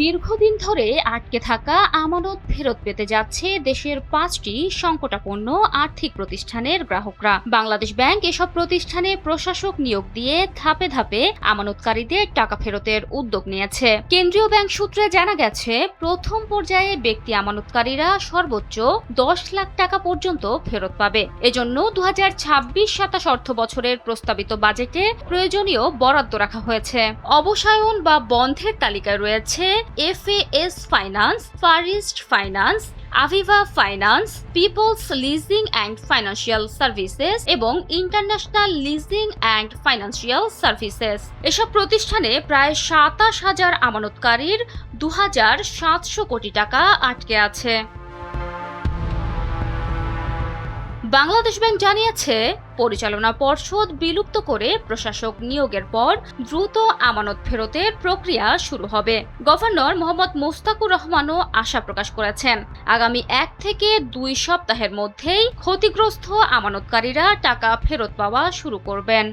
দীর্ঘদিন ধরে আটকে থাকা আমানত ফেরত পেতে যাচ্ছে দেশের 5টি সংকটাপন্ন আর্থিক প্রতিষ্ঠানের গ্রাহকরা। বাংলাদেশ ব্যাংক এসব প্রতিষ্ঠানে প্রশাসক নিয়োগ দিয়ে ধাপে ধাপে আমানতকারীদের টাকা ফেরতের উদ্যোগ নিয়েছে। কেন্দ্রীয় ব্যাংক সূত্রে জানা গেছে, প্রথম পর্যায়ে ব্যক্তি আমানতকারীরা সর্বোচ্চ 10 লাখ টাকা পর্যন্ত ফেরত পাবে। এজন্য 2026-27 অর্থ বছরের প্রস্তাবিত বাজেটে প্রয়োজনীয় বরাদ্দ রাখা হয়েছে। অবসায়ন বা বন্ধের তালিকায় রয়েছে FAS finance, far east finance, Aviva finance, peoples leasing and financial services এবং international leasing and financial services. এসব প্রতিষ্ঠানে প্রায় 27,000 আমানতকারীর 2,700 কোটি টাকা আটকে আছে। বাংলাদেশ ব্যাংক জানিয়েছে, পরিচালনা পর্ষদ বিলুপ্ত করে প্রশাসক নিয়োগের পর দ্রুত আমানত ফেরতের প্রক্রিয়া শুরু হবে। গভর্নর মোহাম্মদ মোস্তাকুর রহমানও আশা প্রকাশ করেছেন, আগামী 1 থেকে 2 সপ্তাহের মধ্যেই ক্ষতিগ্রস্ত আমানতকারীরা টাকা ফেরত পাওয়া শুরু করবেন।